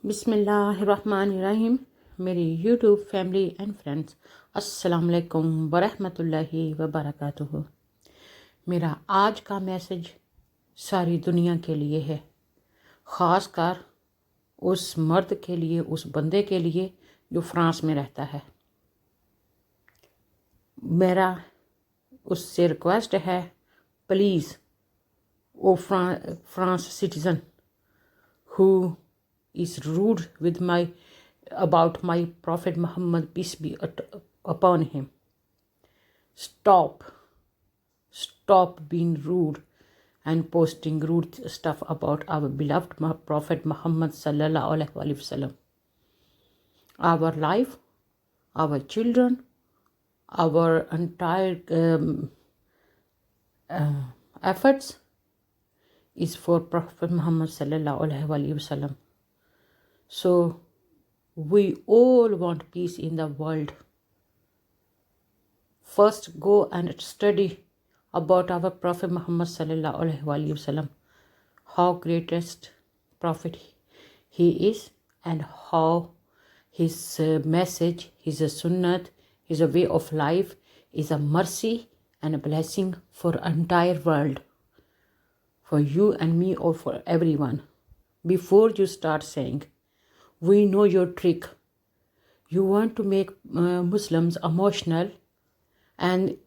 بسم اللہ الرحمن الرحیم. میری یوٹیوب فیملی اینڈ فرینڈس، السلام علیکم ورحمۃ اللہ وبرکاتہ. میرا آج کا میسج ساری دنیا کے لیے ہے، خاص کر اس مرد کے لیے، اس بندے کے لیے جو فرانس میں رہتا ہے. میرا اس سے ریکویسٹ ہے، please O France citizen who is rude with about my Prophet Muhammad, peace be upon him. Stop being rude and posting rude stuff about our beloved Prophet Muhammad sallallahu alaihi wasallam. Our life, our children, our entire efforts is for Prophet Muhammad sallallahu alaihi wasallam. So we all want peace in the world. First go and study about our Prophet Muhammad sallallahu alaihi wasallam, how greatest prophet he is, and how his message, his sunnat, his way of life is a mercy and a blessing for entire world, for you and me or for everyone. Before you start saying, we know your trick. You want to make Muslims emotional and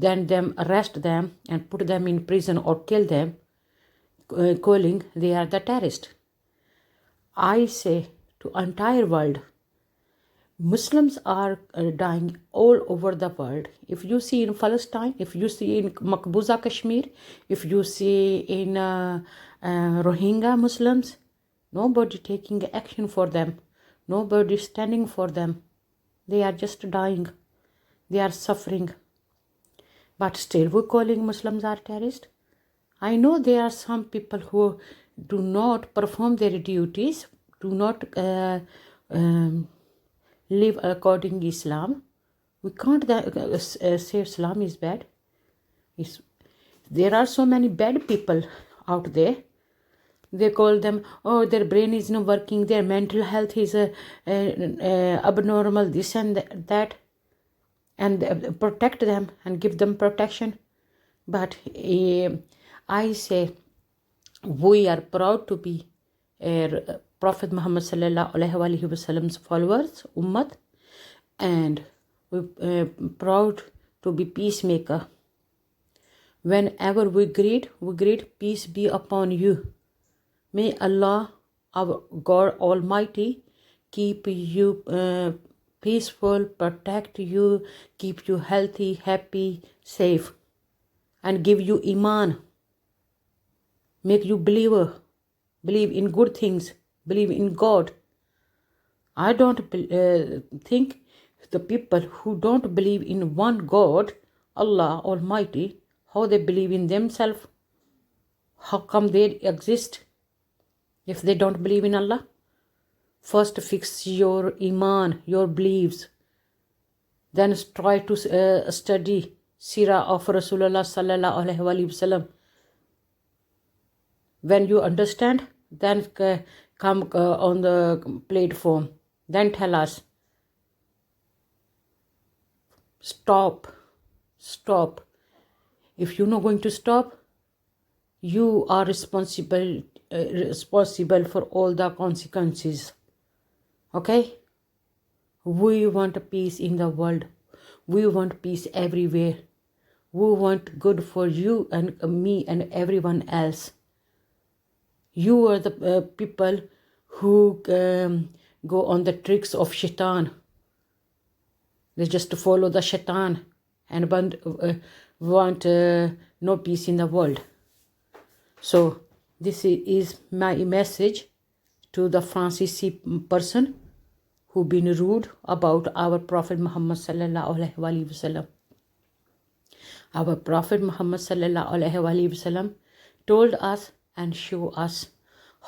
then them arrest them and put them in prison or kill them, calling they are the terrorist. I say to entire world, Muslims are dying all over the world. If you see in Palestine, if you see in Maqbuza Kashmir, if you see in Rohingya Muslims, nobody taking action for them. Nobody standing for them. They are just dying. They are suffering. But still we're calling Muslims are terrorists. I know there are some people who do not perform their duties, do not live according to Islam. We can't say Islam is bad. There are so many bad people out there. They call them, oh, their brain is not working, their mental health is abnormal, this and that, and protect them and give them protection. But I say, we are proud to be Prophet Muhammad sallallahu alaihi wasallam's followers, ummat, and we proud to be peacemaker. Whenever we greet, peace be upon you. May Allah, our God Almighty, keep you peaceful, protect you, keep you healthy, happy, safe, and give you iman. Make you believer, believe in good things, believe in God. I don't think the people who don't believe in one God, Allah Almighty, how they believe in themselves, how come they exist? If they don't believe in Allah, first fix your iman, your beliefs. Then try to study Sirah of Rasulullah sallallahu alaihi wasallam. When you understand, then come on the platform. Then tell us. Stop. If you're not going to stop, you are responsible for all the consequences. Okay? We want peace in the world. We want peace everywhere. We want good for you and me and everyone else. You are the people who go on the tricks of shaitan. They just follow the shaitan and want no peace in the world. So this is my message to the Francis person who been rude about our Prophet Muhammad sallallahu alaihi wasallam. Our Prophet Muhammad sallallahu alaihi wasallam told us and show us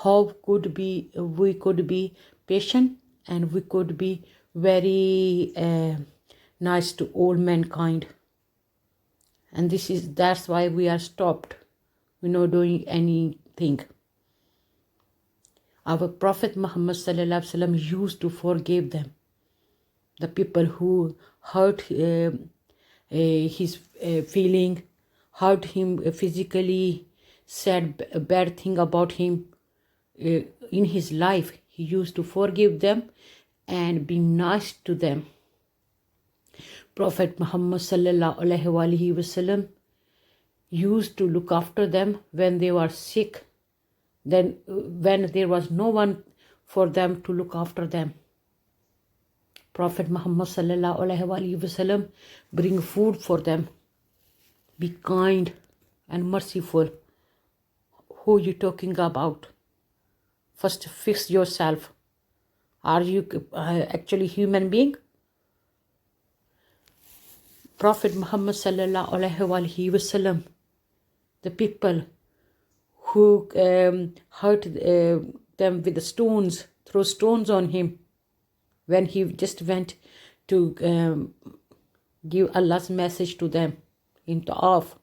how we could be patient and we could be very nice to all mankind. And that's why we are stopped. We're not doing anything. Our Prophet Muhammad sallallahu alaihi wasallam used to forgive them, the people who hurt his feeling, hurt him physically, said bad thing about him in his life. He used to forgive them and be nice to them. Prophet Muhammad sallallahu alaihi wasallam used to look after them when they were sick, then when there was no one for them to look after them. Prophet Muhammad sallallahu alaihi wasallam bring food for them. Be kind and merciful. Who you talking about? First fix yourself. Are you actually human being? Prophet Muhammad sallallahu alaihi wasallam, the people who hurt them with the stones, throw stones on him when he just went to give Allah's message to them in Ta'af.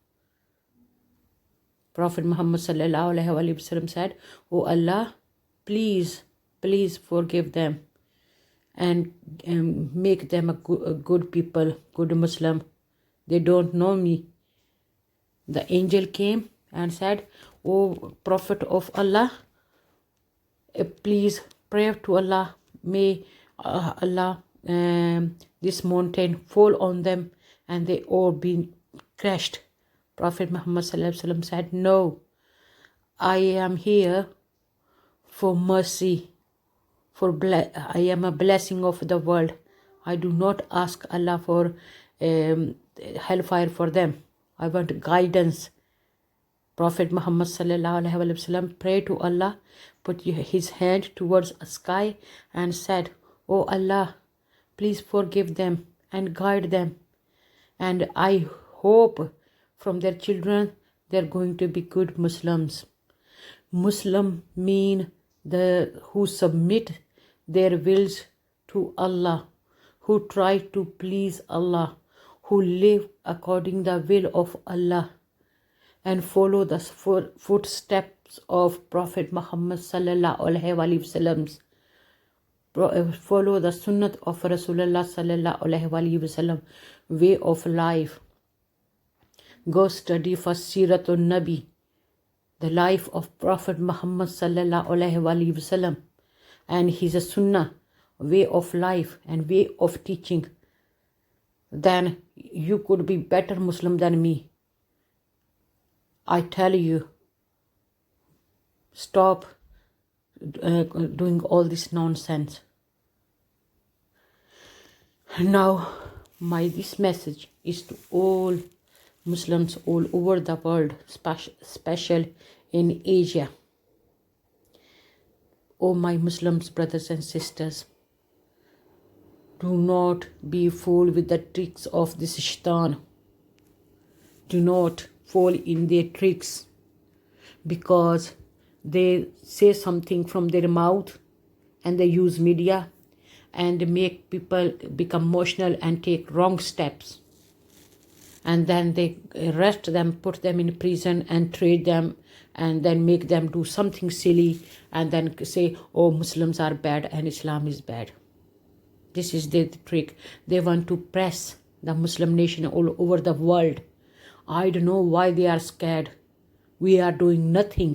Prophet Muhammad sallallahu alaihi wasallam said, "Oh Allah, please forgive them and make them a good people, good Muslim. They don't know me." The angel came and said, "Oh Prophet of Allah, please pray to Allah. May Allah this mountain fall on them and they all be crushed." Prophet Muhammad sallallahu alaihi wasallam said, "No, I am here for mercy, I am a blessing of the world. I do not ask Allah for hellfire for them. I want guidance." Prophet Muhammad sallallahu alaihi wasallam prayed to Allah, put his hand towards the sky and said, "Oh Allah, please forgive them and guide them. And I hope from their children they're going to be good Muslims." Muslim mean who submit their wills to Allah, who try to please Allah, who live according the will of Allah and follow the footsteps of Prophet Muhammad sallallahu alaihi wasallam. Follow the sunnat of Rasulullah sallallahu alaihi wasallam way of life. Go study for Siratul Nabi, the life of Prophet Muhammad sallallahu alaihi wasallam and his sunnah, way of life and way of teaching. Then you could be better Muslim than me. I tell you, stop doing all this nonsense. Now, this message is to all Muslims all over the world, special in Asia. Oh my Muslims, brothers and sisters, do not be fooled with the tricks of this shaitan. Do not fall in their tricks, because they say something from their mouth and they use media and make people become emotional and take wrong steps. And then they arrest them, put them in prison and trade them, and then make them do something silly and then say, "Oh, Muslims are bad and Islam is bad." This is their trick. They want to press the Muslim nation all over the world. I don't know why they are scared. We are doing nothing.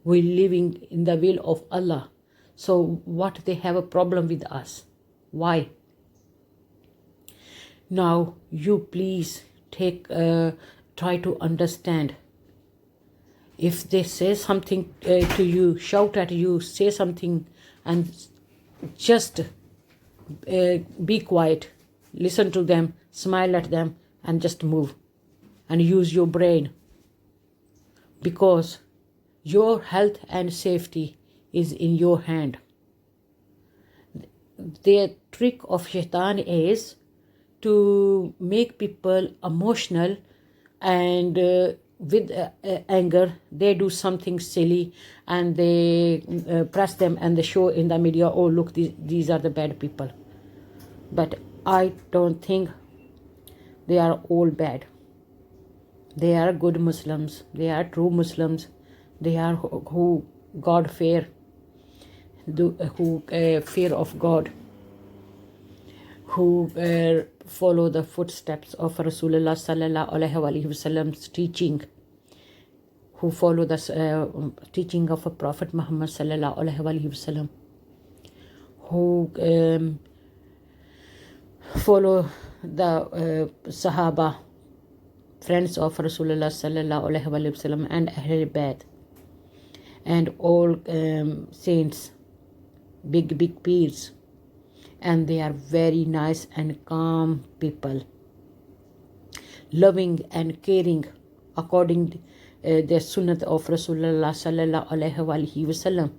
We're living in the will of Allah. So what they have a problem with us? Why? Now you please try to understand. If they say something to you, shout at you, say something, and just be quiet. Listen to them, smile at them, and just move. And use your brain. Because your health and safety is in your hand. The trick of shaitan is to make people emotional, and with anger they do something silly and they press them and they show in the media, "Oh look, these are the bad people." But I don't think they are all bad. They are good Muslims. They are true Muslims. They are who God fear, who fear of God, who follow the footsteps of Rasulullah sallallahu alaihi wasallam's teaching, who follow the teaching of a Prophet Muhammad sallallahu alaihi wasallam, who follow the Sahaba, friends of Rasulullah sallallahu alaihi wasallam, and Ahlul Bayt, and all saints, big peers, and they are very nice and calm people, loving and caring according to the sunnah of Rasulullah sallallahu alaihi wasallam.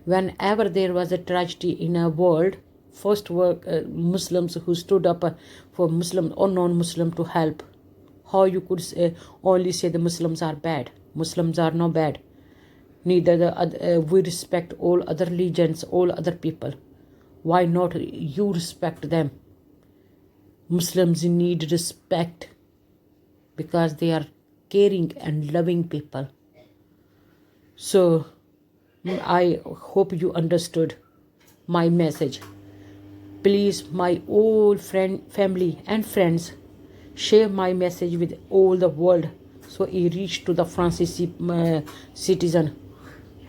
Whenever there was a tragedy in a world, first were Muslims who stood up for Muslim or non-Muslim to help. How you could only say the Muslims are bad? Muslims are not bad. Neither we respect all other religions, all other people. Why not you respect them? Muslims need respect because they are caring and loving people. So I hope you understood my message. Please, my all family and friends, share my message with all the world so it reach to the Francis citizen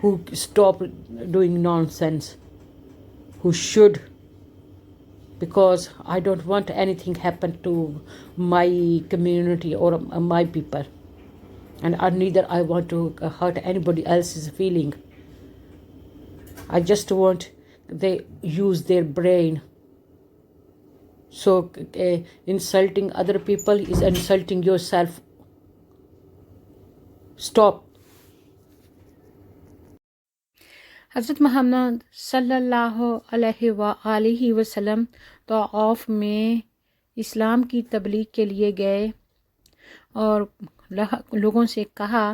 who stop doing nonsense, who should, because I don't want anything happen to my community or my people, and neither I want to hurt anybody else's feeling. I just want they use their brain. So insulting other people is insulting yourself. Stop. حضرت محمد صلی اللہ علیہ وسلم طواف میں اسلام کی تبلیغ کے لیے گئے اور لوگوں سے کہا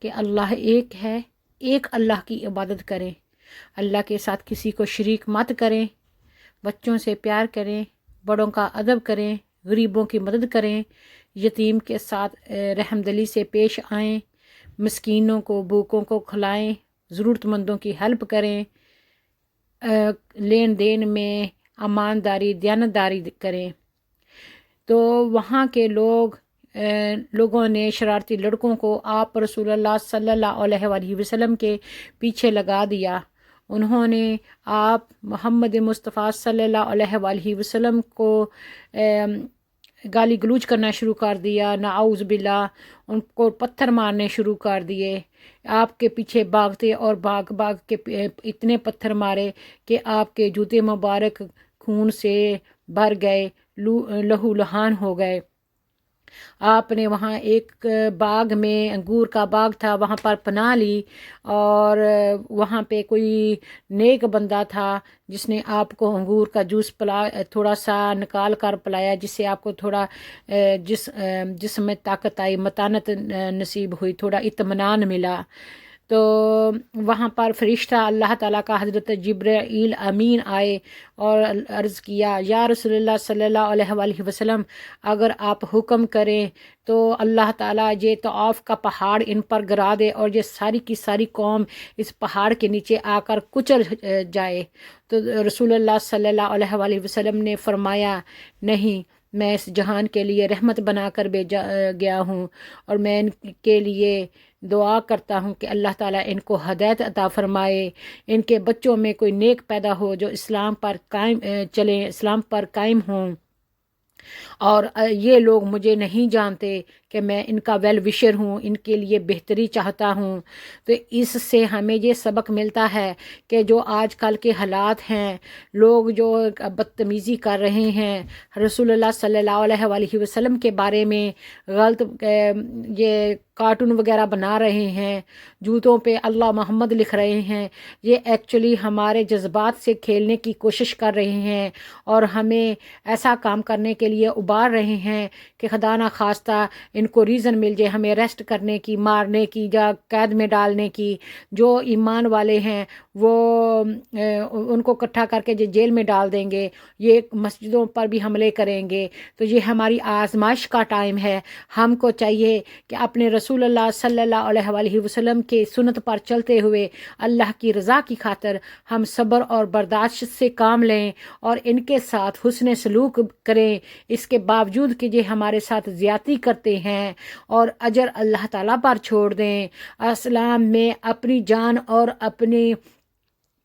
کہ اللہ ایک ہے، ایک اللہ کی عبادت کریں، اللہ کے ساتھ کسی کو شریک مت کریں، بچوں سے پیار کریں، بڑوں کا ادب کریں، غریبوں کی مدد کریں، یتیم کے ساتھ رحم دلی سے پیش آئیں، مسکینوں کو بھوکوں کو کھلائیں، ضرورت مندوں کی ہیلپ کریں، لین دین میں امانداری دیانتداری کریں۔ تو وہاں کے لوگوں نے شرارتی لڑکوں کو آپ رسول اللہ صلی اللہ علیہ وسلم کے پیچھے لگا دیا۔ انہوں نے آپ محمد مصطفیٰ صلی اللہ علیہ وسلم کو گالی گلوچ کرنا شروع کر دیا، نعوذ باللہ، ان کو پتھر مارنے شروع کر دیے، آپ کے پیچھے بھاگتے اور بھاگ کے اتنے پتھر مارے کہ آپ کے جوتے مبارک خون سے بھر گئے، لہو لہان ہو گئے۔ آپ نے وہاں ایک باغ میں، انگور کا باغ تھا، وہاں پر پناہ لی، اور وہاں پہ کوئی نیک بندہ تھا جس نے آپ کو انگور کا جوس تھوڑا سا نکال کر پلایا، جس سے آپ کو تھوڑا جسم میں طاقت آئی، متانت نصیب ہوئی، تھوڑا اطمینان ملا۔ تو وہاں پر فرشتہ اللہ تعالیٰ کا حضرت جبرائیل امین آئے اور عرض کیا، یا رسول اللہ صلی اللہ علیہ وسلم، اگر آپ حکم کریں تو اللہ تعالیٰ یہ طواف کا پہاڑ ان پر گرا دے اور یہ ساری کی ساری قوم اس پہاڑ کے نیچے آ کر کچل جائے۔ تو رسول اللہ صلی اللہ علیہ وسلم نے فرمایا، نہیں، میں اس جہان کے لیے رحمت بنا کر بھیجا گیا ہوں، اور میں ان کے لیے دعا کرتا ہوں کہ اللہ تعالیٰ ان کو ہدایت عطا فرمائے، ان کے بچوں میں کوئی نیک پیدا ہو جو اسلام پر قائم چلیں، اسلام پر قائم ہوں۔ اور یہ لوگ مجھے نہیں جانتے کہ میں ان کا ویل وشر ہوں، ان کے لیے بہتری چاہتا ہوں۔ تو اس سے ہمیں یہ سبق ملتا ہے کہ جو آج کل کے حالات ہیں، لوگ جو بدتمیزی کر رہے ہیں، رسول اللہ صلی اللہ علیہ وسلم کے بارے میں غلط یہ کارٹون وغیرہ بنا رہے ہیں، جوتوں پہ اللہ محمد لکھ رہے ہیں، یہ ایکچولی ہمارے جذبات سے کھیلنے کی کوشش کر رہے ہیں اور ہمیں ایسا کام کرنے کے لیے ابھار رہے ہیں کہ خدا نخواستہ ان ان کو ریزن مل جائے ہمیں اریسٹ کرنے کی، مارنے کی یا قید میں ڈالنے کی. جو ایمان والے ہیں وہ ان کو اکٹھا کر کے جیل میں ڈال دیں گے، یہ مسجدوں پر بھی حملے کریں گے. تو یہ ہماری آزمائش کا ٹائم ہے. ہم کو چاہیے کہ اپنے رسول اللہ صلی اللہ علیہ وآلہ وسلم کے سنت پر چلتے ہوئے اللہ کی رضا کی خاطر ہم صبر اور برداشت سے کام لیں اور ان کے ساتھ حسن سلوک کریں. اس کے باوجود کہ یہ ہمارے ساتھ زیادتی کرتے ہیں اور اجر اللہ تعالیٰ پر چھوڑ دیں. اسلام میں اپنی جان اور اپنی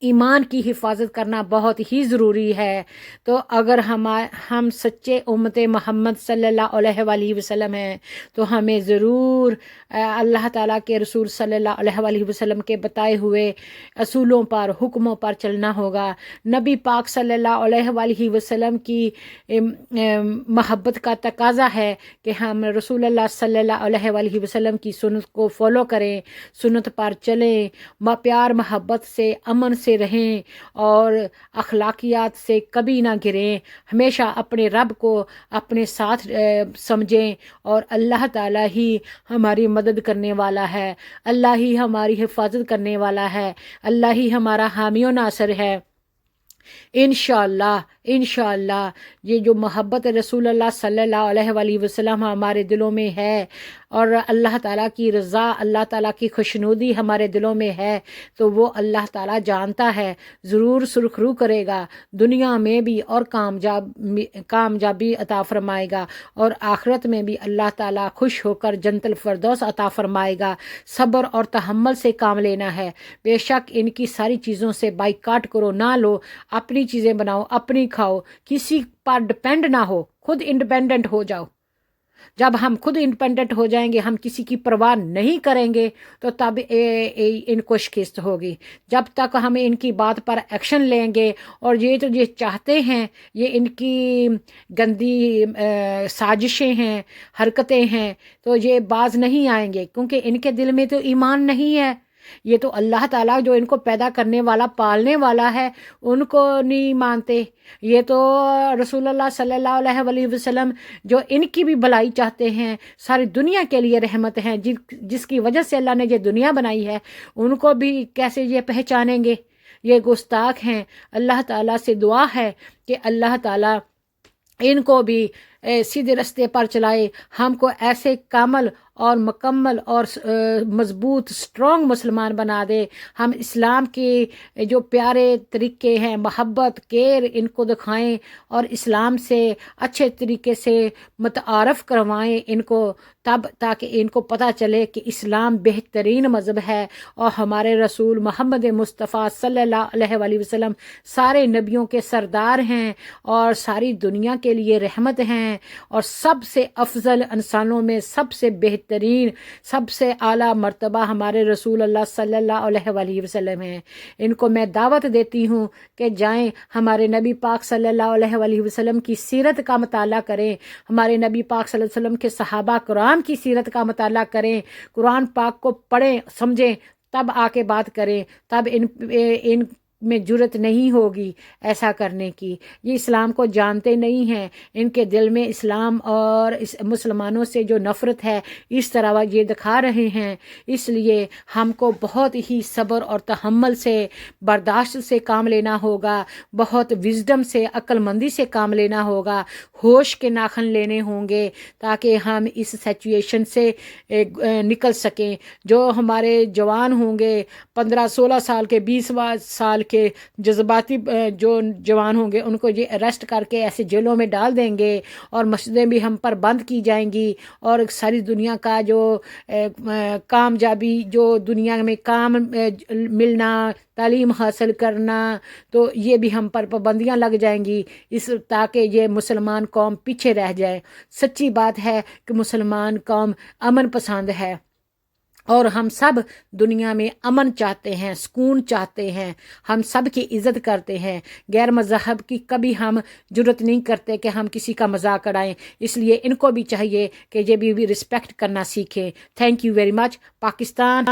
ایمان کی حفاظت کرنا بہت ہی ضروری ہے. تو اگر ہم سچے امت محمد صلی اللہ علیہ وآلہ وسلم ہیں تو ہمیں ضرور اللہ تعالیٰ کے رسول صلی اللہ علیہ وآلہ وسلم کے بتائے ہوئے اصولوں پر، حکموں پر چلنا ہوگا. نبی پاک صلی اللہ علیہ وآلہ وسلم کی محبت کا تقاضا ہے کہ ہم رسول اللہ صلی اللہ علیہ وآلہ وسلم کی سنت کو فالو کریں، سنت پر چلیں، پیار محبت سے، امن سے رہیں اور اخلاقیات سے کبھی نہ گریں. ہمیشہ اپنے رب کو اپنے ساتھ سمجھیں اور اللہ تعالیٰ ہی ہماری مدد کرنے والا ہے، اللہ ہی ہماری حفاظت کرنے والا ہے، اللہ ہی ہمارا حامی و ناصر ہے. انشاءاللہ یہ جو محبت رسول اللہ صلی اللہ علیہ وآلہ وسلم ہمارے دلوں میں ہے اور اللہ تعالیٰ کی رضا، اللہ تعالیٰ کی خوشنودی ہمارے دلوں میں ہے تو وہ اللہ تعالیٰ جانتا ہے، ضرور سرخرو کرے گا، دنیا میں بھی اور کامیابی عطا فرمائے گا اور آخرت میں بھی اللہ تعالیٰ خوش ہو کر جنت الفردوس عطا فرمائے گا. صبر اور تحمل سے کام لینا ہے. بے شک ان کی ساری چیزوں سے بائیکاٹ کرو، نہ لو، اپنی چیزیں بناؤ، اپنی کھاؤ، کسی پر ڈپینڈ نہ ہو، خود انڈیپینڈنٹ ہو جاؤ. جب ہم خود انڈیپینڈنٹ ہو جائیں گے، ہم کسی کی پرواہ نہیں کریں گے تو تب ان کو شکست ہوگی. جب تک ہم ان کی بات پر ایکشن لیں گے اور یہ چاہتے ہیں، یہ ان کی گندی سازشیں ہیں، حرکتیں ہیں، تو یہ باز نہیں آئیں گے کیونکہ ان کے دل میں تو ایمان نہیں ہے. یہ تو اللہ تعالیٰ جو ان کو پیدا کرنے والا، پالنے والا ہے، ان کو نہیں مانتے. یہ تو رسول اللہ صلی اللہ علیہ وآلہ وسلم جو ان کی بھی بھلائی چاہتے ہیں، ساری دنیا کے لیے رحمت ہیں، جس کی وجہ سے اللہ نے یہ دنیا بنائی ہے، ان کو بھی کیسے یہ پہچانیں گے؟ یہ گستاخ ہیں. اللہ تعالیٰ سے دعا ہے کہ اللہ تعالیٰ ان کو بھی سیدھے رستے پر چلائے، ہم کو ایسے کامل اور مکمل اور مضبوط اسٹرانگ مسلمان بنا دے. ہم اسلام کے جو پیارے طریقے ہیں، محبت، کیئر، ان کو دکھائیں اور اسلام سے اچھے طریقے سے متعارف کروائیں ان کو، تاکہ ان کو پتہ چلے کہ اسلام بہترین مذہب ہے اور ہمارے رسول محمد مصطفیٰ صلی اللہ علیہ وآلہ وسلم سارے نبیوں کے سردار ہیں اور ساری دنیا کے لیے رحمت ہیں اور سب سے افضل انسانوں میں سب سے بہترین، سب سے اعلیٰ مرتبہ ہمارے رسول اللہ صلی اللہ علیہ وآلہ وسلم ہیں. ان کو میں دعوت دیتی ہوں کہ جائیں، ہمارے نبی پاک صلی اللہ علیہ وآلہ وسلم کی سیرت کا مطالعہ کریں، ہمارے نبی پاک صلی اللہ علیہ وسلم کے صحابہ کرام کی سیرت کا مطالعہ کریں، قرآن پاک کو پڑھیں، سمجھیں، تب آ کے بات کریں. تب ان میں جرت نہیں ہوگی ایسا کرنے کی. یہ اسلام کو جانتے نہیں ہیں، ان کے دل میں اسلام اور مسلمانوں سے جو نفرت ہے اس طرح یہ دکھا رہے ہیں. اس لیے ہم کو بہت ہی صبر اور تحمل سے، برداشت سے کام لینا ہوگا، بہت وزڈم سے، عقل مندی سے کام لینا ہوگا، ہوش کے ناخن لینے ہوں گے تاکہ ہم اس سچویشن سے نکل سکیں. جو ہمارے جوان ہوں گے، 15-16 سال کے، 20 سال کے جذباتی جو جوان ہوں گے، ان کو یہ اریسٹ کر کے ایسے جیلوں میں ڈال دیں گے اور مسجدیں بھی ہم پر بند کی جائیں گی اور ساری دنیا کا جو کامیابی، جو دنیا میں کام ملنا، تعلیم حاصل کرنا، تو یہ بھی ہم پر پابندیاں لگ جائیں گی تاکہ یہ مسلمان قوم پیچھے رہ جائے. سچی بات ہے کہ مسلمان قوم امن پسند ہے اور ہم سب دنیا میں امن چاہتے ہیں، سکون چاہتے ہیں، ہم سب کی عزت کرتے ہیں. غیر مذہب کی کبھی ہم جرت نہیں کرتے کہ ہم کسی کا مذاق اڑائیں. اس لیے ان کو بھی چاہیے کہ یہ بھی رسپیکٹ کرنا سیکھیں. Thank you very much. Pakistan